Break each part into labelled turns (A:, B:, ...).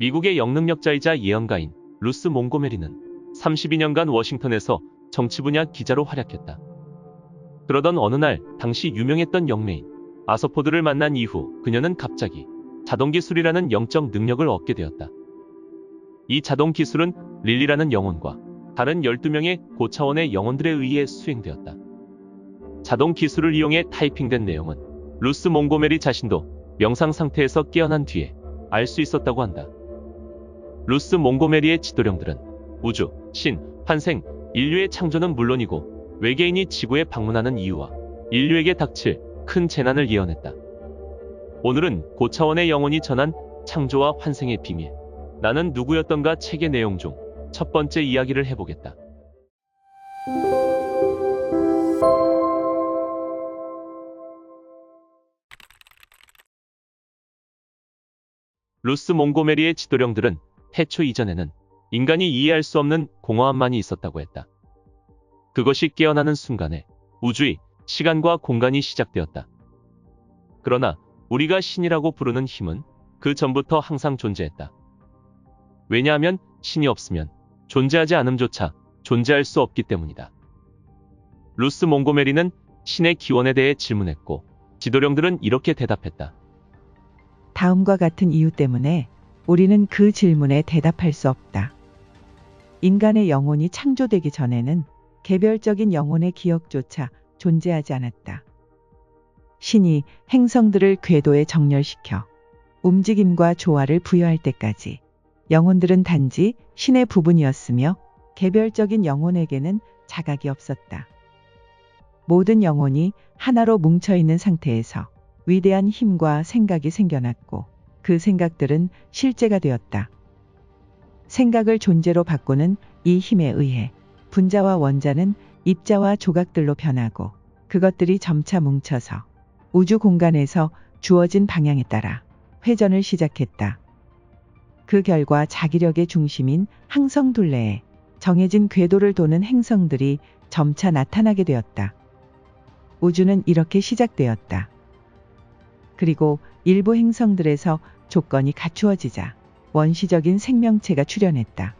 A: 미국의 영능력자이자 예언가인 루스 몽고메리는 32년간 워싱턴에서 정치 분야 기자로 활약했다. 그러던 어느 날 당시 유명했던 영매인 아서포드를 만난 이후 그녀는 갑자기 자동기술이라는 영적 능력을 얻게 되었다. 이 자동기술은 릴리라는 영혼과 다른 12명의 고차원의 영혼들에 의해 수행되었다. 자동기술을 이용해 타이핑된 내용은 루스 몽고메리 자신도 명상 상태에서 깨어난 뒤에 알 수 있었다고 한다. 루스 몽고메리의 지도령들은 우주, 신, 환생, 인류의 창조는 물론이고 외계인이 지구에 방문하는 이유와 인류에게 닥칠 큰 재난을 예언했다. 오늘은 고차원의 영혼이 전한 창조와 환생의 비밀, 나는 누구였던가 책의 내용 중 첫 번째 이야기를 해보겠다. 루스 몽고메리의 지도령들은 태초 이전에는 인간이 이해할 수 없는 공허함만이 있었다고 했다. 그것이 깨어나는 순간에 우주의 시간과 공간이 시작되었다. 그러나 우리가 신이라고 부르는 힘은 그 전부터 항상 존재했다. 왜냐하면 신이 없으면 존재하지 않음조차 존재할 수 없기 때문이다. 루스 몽고메리는 신의 기원에 대해 질문했고 지도령들은 이렇게 대답했다.
B: 다음과 같은 이유 때문에 우리는 그 질문에 대답할 수 없다. 인간의 영혼이 창조되기 전에는 개별적인 영혼의 기억조차 존재하지 않았다. 신이 행성들을 궤도에 정렬시켜 움직임과 조화를 부여할 때까지 영혼들은 단지 신의 부분이었으며 개별적인 영혼에게는 자각이 없었다. 모든 영혼이 하나로 뭉쳐있는 상태에서 위대한 힘과 생각이 생겨났고 그 생각들은 실제가 되었다. 생각을 존재로 바꾸는 이 힘에 의해 분자와 원자는 입자와 조각들로 변하고 그것들이 점차 뭉쳐서 우주 공간에서 주어진 방향에 따라 회전을 시작했다. 그 결과 자기력의 중심인 항성 둘레에 정해진 궤도를 도는 행성들이 점차 나타나게 되었다. 우주는 이렇게 시작되었다. 그리고 일부 행성들에서 조건이 갖추어지자 원시적인 생명체가 출현했다.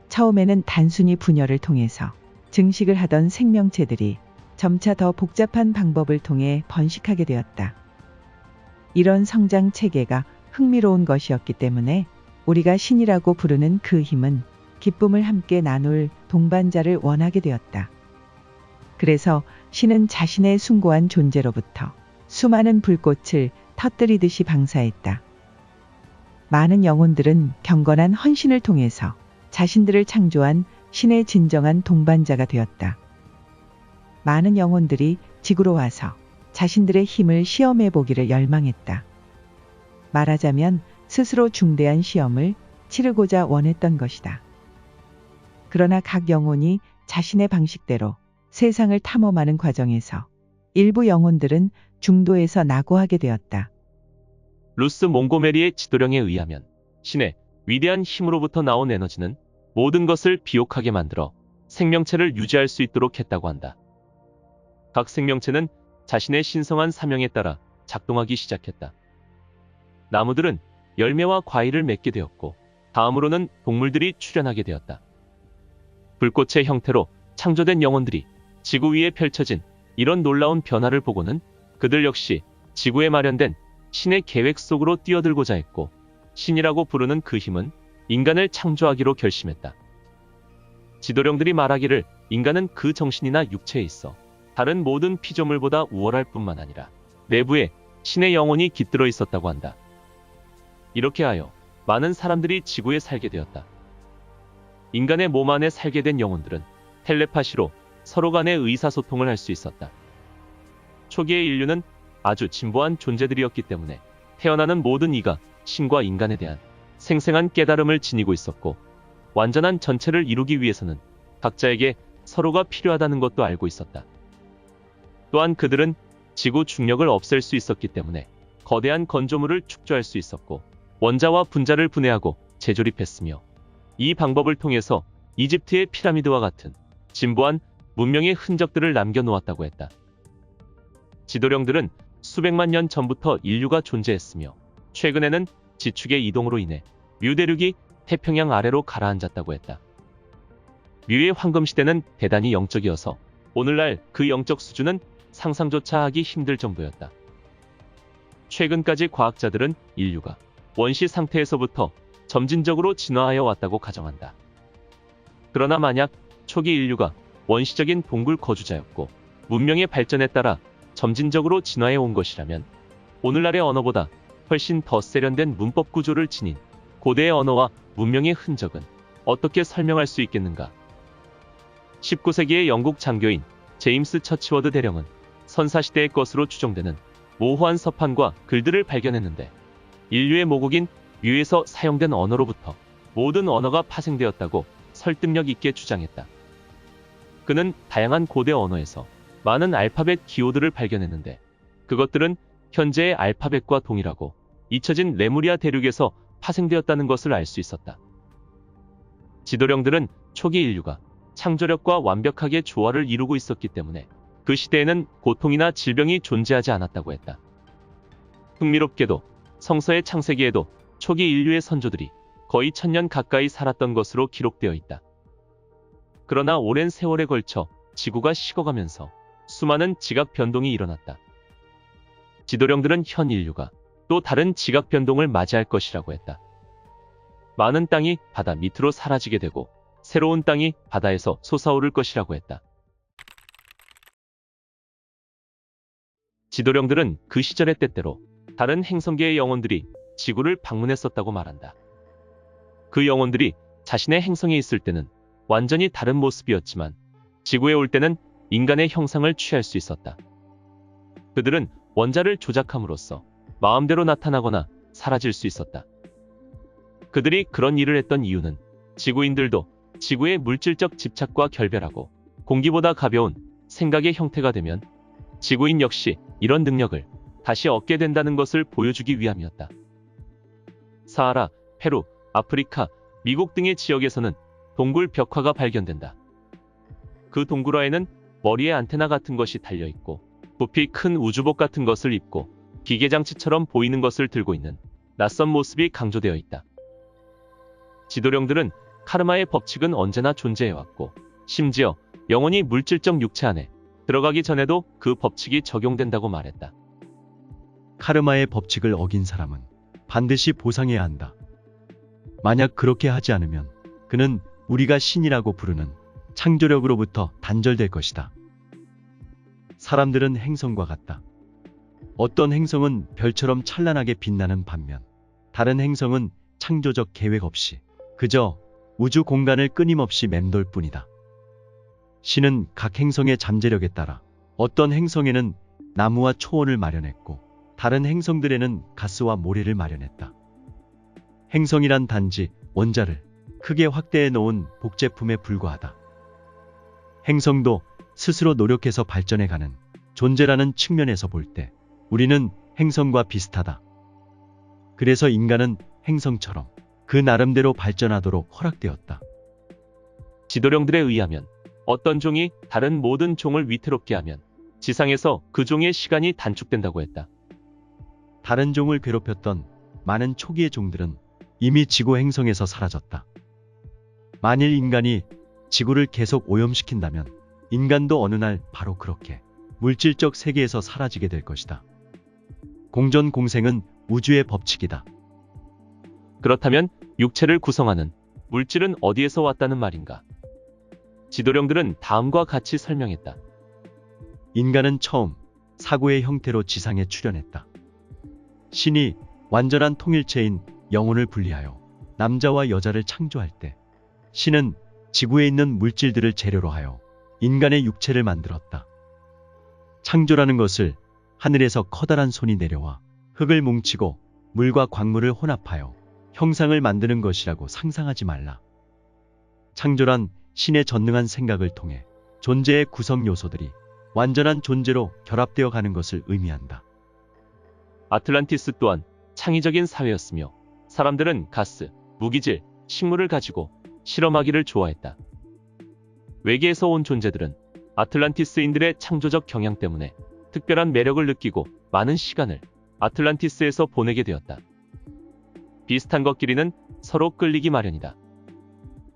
B: 처음에는 단순히 분열을 통해서 증식을 하던 생명체들이 점차 더 복잡한 방법을 통해 번식하게 되었다. 이런 성장 체계가 흥미로운 것이었기 때문에 우리가 신이라고 부르는 그 힘은 기쁨을 함께 나눌 동반자를 원하게 되었다. 그래서 신은 자신의 숭고한 존재로부터 수많은 불꽃을 터뜨리듯이 방사했다. 많은 영혼들은 경건한 헌신을 통해서 자신들을 창조한 신의 진정한 동반자가 되었다. 많은 영혼들이 지구로 와서 자신들의 힘을 시험해 보기를 열망했다. 말하자면 스스로 중대한 시험을 치르고자 원했던 것이다. 그러나 각 영혼이 자신의 방식대로 세상을 탐험하는 과정에서 일부 영혼들은 중도에서 낙오하게 되었다.
A: 루스 몽고메리의 지도령에 의하면 신의 위대한 힘으로부터 나온 에너지는 모든 것을 비옥하게 만들어 생명체를 유지할 수 있도록 했다고 한다. 각 생명체는 자신의 신성한 사명에 따라 작동하기 시작했다. 나무들은 열매와 과일을 맺게 되었고 다음으로는 동물들이 출현하게 되었다. 불꽃의 형태로 창조된 영혼들이 지구 위에 펼쳐진 이런 놀라운 변화를 보고는 그들 역시 지구에 마련된 신의 계획 속으로 뛰어들고자 했고 신이라고 부르는 그 힘은 인간을 창조하기로 결심했다. 지도령들이 말하기를 인간은 그 정신이나 육체에 있어 다른 모든 피조물보다 우월할 뿐만 아니라 내부에 신의 영혼이 깃들어 있었다고 한다. 이렇게 하여 많은 사람들이 지구에 살게 되었다. 인간의 몸 안에 살게 된 영혼들은 텔레파시로 서로 간의 의사소통을 할 수 있었다. 초기의 인류는 아주 진보한 존재들이었기 때문에 태어나는 모든 이가 신과 인간에 대한 생생한 깨달음을 지니고 있었고 완전한 전체를 이루기 위해서는 각자에게 서로가 필요하다는 것도 알고 있었다. 또한 그들은 지구 중력을 없앨 수 있었기 때문에 거대한 건조물을 축조할 수 있었고 원자와 분자를 분해하고 재조립했으며 이 방법을 통해서 이집트의 피라미드와 같은 진보한 문명의 흔적들을 남겨놓았다고 했다. 지도령들은 수백만 년 전부터 인류가 존재했으며 최근에는 지축의 이동으로 인해 뮤 대륙이 태평양 아래로 가라앉았다고 했다. 뮤의 황금시대는 대단히 영적이어서 오늘날 그 영적 수준은 상상조차 하기 힘들 정도였다. 최근까지 과학자들은 인류가 원시 상태에서부터 점진적으로 진화하여 왔다고 가정한다. 그러나 만약 초기 인류가 원시적인 동굴 거주자였고 문명의 발전에 따라 점진적으로 진화해 온 것이라면 오늘날의 언어보다 훨씬 더 세련된 문법 구조를 지닌 고대의 언어와 문명의 흔적은 어떻게 설명할 수 있겠는가? 19세기의 영국 장교인 제임스 처치워드 대령은 선사시대의 것으로 추정되는 모호한 서판과 글들을 발견했는데 인류의 모국인 뮤에서 사용된 언어로부터 모든 언어가 파생되었다고 설득력 있게 주장했다. 그는 다양한 고대 언어에서 많은 알파벳 기호들을 발견했는데 그것들은 현재의 알파벳과 동일하고 잊혀진 레무리아 대륙에서 파생되었다는 것을 알 수 있었다. 지도령들은 초기 인류가 창조력과 완벽하게 조화를 이루고 있었기 때문에 그 시대에는 고통이나 질병이 존재하지 않았다고 했다. 흥미롭게도 성서의 창세기에도 초기 인류의 선조들이 거의 1000년 가까이 살았던 것으로 기록되어 있다. 그러나 오랜 세월에 걸쳐 지구가 식어가면서 수많은 지각 변동이 일어났다. 지도령들은 현 인류가 또 다른 지각 변동을 맞이할 것이라고 했다. 많은 땅이 바다 밑으로 사라지게 되고 새로운 땅이 바다에서 솟아오를 것이라고 했다. 지도령들은 그 시절의 때때로 다른 행성계의 영혼들이 지구를 방문했었다고 말한다. 그 영혼들이 자신의 행성에 있을 때는 완전히 다른 모습이었지만 지구에 올 때는 인간의 형상을 취할 수 있었다. 그들은 원자를 조작함으로써 마음대로 나타나거나 사라질 수 있었다. 그들이 그런 일을 했던 이유는 지구인들도 지구의 물질적 집착과 결별하고 공기보다 가벼운 생각의 형태가 되면 지구인 역시 이런 능력을 다시 얻게 된다는 것을 보여주기 위함이었다. 사하라, 페루, 아프리카, 미국 등의 지역에서는 동굴 벽화가 발견된다. 그 동굴화에는 머리에 안테나 같은 것이 달려있고 부피 큰 우주복 같은 것을 입고 기계장치처럼 보이는 것을 들고 있는 낯선 모습이 강조되어 있다. 지도령들은 카르마의 법칙은 언제나 존재해왔고 심지어 영혼이 물질적 육체 안에 들어가기 전에도 그 법칙이 적용된다고 말했다.
C: 카르마의 법칙을 어긴 사람은 반드시 보상해야 한다. 만약 그렇게 하지 않으면 그는 우리가 신이라고 부르는 창조력으로부터 단절될 것이다. 사람들은 행성과 같다. 어떤 행성은 별처럼 찬란하게 빛나는 반면 다른 행성은 창조적 계획 없이 그저 우주 공간을 끊임없이 맴돌 뿐이다. 신은 각 행성의 잠재력에 따라 어떤 행성에는 나무와 초원을 마련했고 다른 행성들에는 가스와 모래를 마련했다. 행성이란 단지 원자를 크게 확대해 놓은 복제품에 불과하다. 행성도 스스로 노력해서 발전해가는 존재라는 측면에서 볼 때 우리는 행성과 비슷하다. 그래서 인간은 행성처럼 그 나름대로 발전하도록 허락되었다.
A: 지도령들에 의하면 어떤 종이 다른 모든 종을 위태롭게 하면 지상에서 그 종의 시간이 단축된다고 했다.
C: 다른 종을 괴롭혔던 많은 초기의 종들은 이미 지구 행성에서 사라졌다. 만일 인간이 지구를 계속 오염시킨다면 인간도 어느 날 바로 그렇게 물질적 세계에서 사라지게 될 것이다. 공전공생은 우주의 법칙이다.
A: 그렇다면 육체를 구성하는 물질은 어디에서 왔다는 말인가? 지도령들은 다음과 같이 설명했다.
C: 인간은 처음 사고의 형태로 지상에 출현했다. 신이 완전한 통일체인 영혼을 분리하여 남자와 여자를 창조할 때 신은 지구에 있는 물질들을 재료로 하여 인간의 육체를 만들었다. 창조라는 것을 하늘에서 커다란 손이 내려와 흙을 뭉치고 물과 광물을 혼합하여 형상을 만드는 것이라고 상상하지 말라. 창조란 신의 전능한 생각을 통해 존재의 구성 요소들이 완전한 존재로 결합되어 가는 것을 의미한다.
A: 아틀란티스 또한 창의적인 사회였으며 사람들은 가스, 무기질, 식물을 가지고 실험하기를 좋아했다. 외계에서 온 존재들은 아틀란티스인들의 창조적 경향 때문에 특별한 매력을 느끼고 많은 시간을 아틀란티스에서 보내게 되었다. 비슷한 것끼리는 서로 끌리기 마련이다.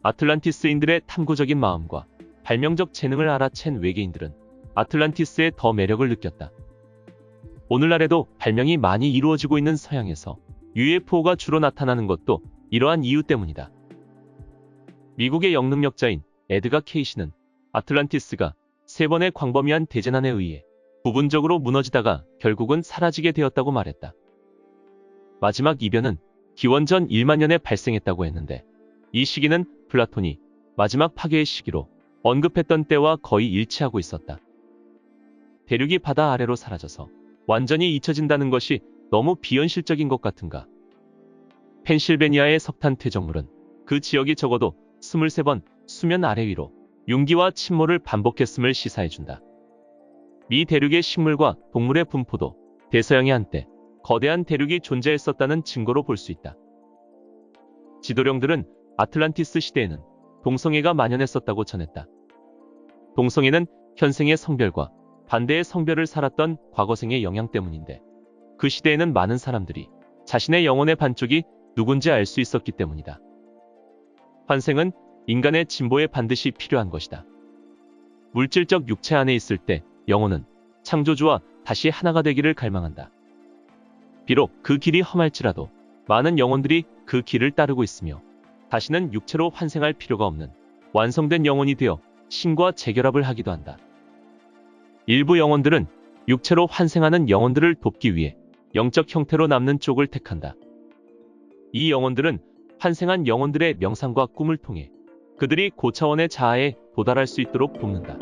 A: 아틀란티스인들의 탐구적인 마음과 발명적 재능을 알아챈 외계인들은 아틀란티스의 더 매력을 느꼈다. 오늘날에도 발명이 많이 이루어지고 있는 서양에서 UFO가 주로 나타나는 것도 이러한 이유 때문이다. 미국의 영능력자인 에드가 케이시는 아틀란티스가 3번의 광범위한 대재난에 의해 부분적으로 무너지다가 결국은 사라지게 되었다고 말했다. 마지막 이변은 기원전 1만 년에 발생했다고 했는데, 이 시기는 플라톤이 마지막 파괴의 시기로 언급했던 때와 거의 일치하고 있었다. 대륙이 바다 아래로 사라져서 완전히 잊혀진다는 것이 너무 비현실적인 것 같은가? 펜실베니아의 석탄 퇴적물은 그 지역이 적어도 23번 수면 아래 위로 융기와 침몰을 반복했음을 시사해준다. 미 대륙의 식물과 동물의 분포도 대서양의 한때 거대한 대륙이 존재했었다는 증거로 볼 수 있다. 지도령들은 아틀란티스 시대에는 동성애가 만연했었다고 전했다. 동성애는 현생의 성별과 반대의 성별을 살았던 과거생의 영향 때문인데, 그 시대에는 많은 사람들이 자신의 영혼의 반쪽이 누군지 알 수 있었기 때문이다. 환생은 인간의 진보에 반드시 필요한 것이다. 물질적 육체 안에 있을 때 영혼은 창조주와 다시 하나가 되기를 갈망한다. 비록 그 길이 험할지라도 많은 영혼들이 그 길을 따르고 있으며 다시는 육체로 환생할 필요가 없는 완성된 영혼이 되어 신과 재결합을 하기도 한다. 일부 영혼들은 육체로 환생하는 영혼들을 돕기 위해 영적 형태로 남는 쪽을 택한다. 이 영혼들은 환생한 영혼들의 명상과 꿈을 통해 그들이 고차원의 자아에 도달할 수 있도록 돕는다.